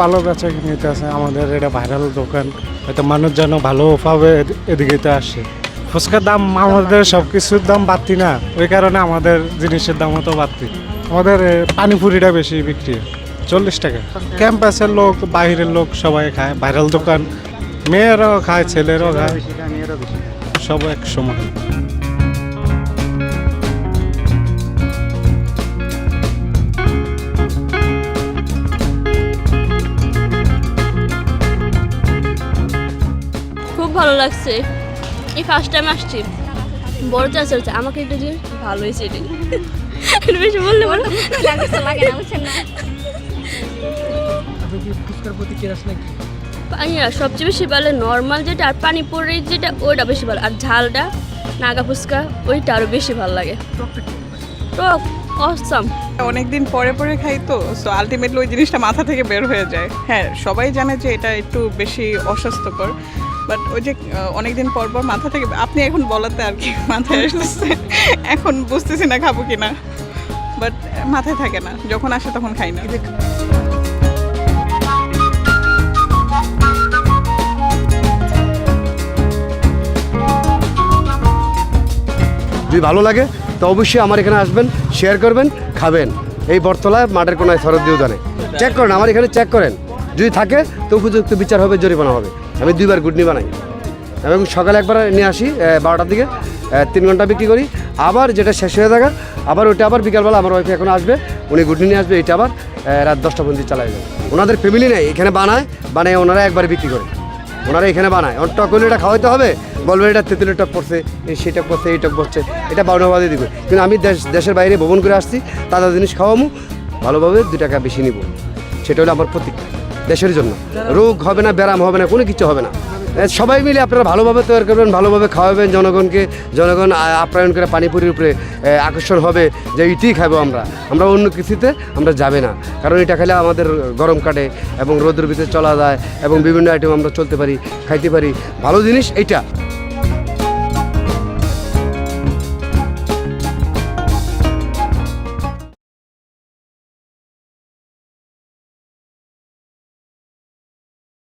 ভালো বেচা কিনতে আছে আমাদের, এটা ভাইরাল দোকান, হয়তো মানুষ যেন ভালো পাবে এদিকে তো আসে। ফুচকার দাম আমাদের সব কিছুর দাম বাড়তি না, ওই কারণে আমাদের জিনিসের দামও তো বাড়তি। আমাদের পানিপুরিটা বেশি বিক্রি, 40 টাকা। ক্যাম্পাসের লোক, বাইরের লোক সবাই খায়, ভাইরাল দোকান, মেয়েরাও খায়, ছেলেরাও খায়, সব এক সময়। খুব ভালো লাগছে, এই ফার্স্ট টাইম আসছি। বড় চাষ হচ্ছে আমাকে একটা জিনিস ভালো হয়েছে, এটাই একটু বেশি বললে বলো লাগে না, বুঝছেন না। সবচেয়ে বেশি ভালো নর্মাল যেটা, আর পানিপুরি যেটা ওইটা বেশি ভালো, আর ঝালটা নাগা ফুচকা ওইটা আরো বেশি ভালো লাগে। টক অসাম। অনেকদিন পরে পরে খাই তো, সো আলটিমেটলি ওই জিনিসটা মাথা থেকে বের হয়ে যায়। হ্যাঁ, সবাই জানে যে এটা একটু বেশি অস্বাস্থ্যকর, বাট ওই যে অনেকদিন পর পর মাথা থেকে, আপনি এখন বলাতে আর কি মাথায় আসতেছে। এখন বুঝতেছি না খাবো কিনা, বাট মাথায় থাকে না, যখন আসে তখন খাই না। যদি ভালো লাগে তো অবশ্যই আমার এখানে আসবেন, শেয়ার করবেন, খাবেন। এই বটতলায় মাঠের কোনায় শরৎ উদ্যানে চেক করেন, আমার এখানে চেক করেন, যদি থাকে তো উপযুক্ত বিচার হবে, জরিমানা হবে। আমি 2বার গুডনি বানাই এবং সকালে একবার নিয়ে আসি 12টার দিকে, 3 ঘন্টা বিক্রি করি। আবার যেটা শেষ হয়ে থাকে আবার ওইটা আবার বিকালবেলা আমার ওয়াইফ এখন আসবে, উনি গুডনি নিয়ে আসবে, এটা আবার রাত 10টা পর্যন্ত চালাই যাবে। ওনাদের ফ্যামিলি নেই, এখানে বানায় ওনারা একবার বিক্রি করে, ওনারা এখানে বানায়। ওর টক হলে এটা খাওয়াইতে হবে, বলবে এটা তেঁতুলের টক পড়ছে, সেটা পড়ছে, এই টক পড়ছে, এটা বাউনাবাদে দিবে। কিন্তু আমি দেশের বাইরে ভ্রমণ করে আসছি, তাজা জিনিস খাওয়ামু, ভালোভাবে 2 টাকা বেশি নিব, সেটা হলো আমার প্রতিজ্ঞা দেশের জন্য। রোগ হবে না, ব্যারাম হবে না, কোনো কিছু হবে না। সবাই মিলে আপনারা ভালোভাবে তৈরি করবেন, ভালোভাবে খাওয়াবেন জনগণকে। জনগণ আপ্যায়ন করে পানিপুরির উপরে আকর্ষণ হবে যে এটাই খাবো আমরা অন্য কিছুতে আমরা যাবে না, কারণ এটা খেলে আমাদের গরম কাটে এবং রোদের ভিতরে চলা যায় এবং বিভিন্ন আইটেম আমরা চলতে পারি, খাইতে পারি। ভালো জিনিস এইটা।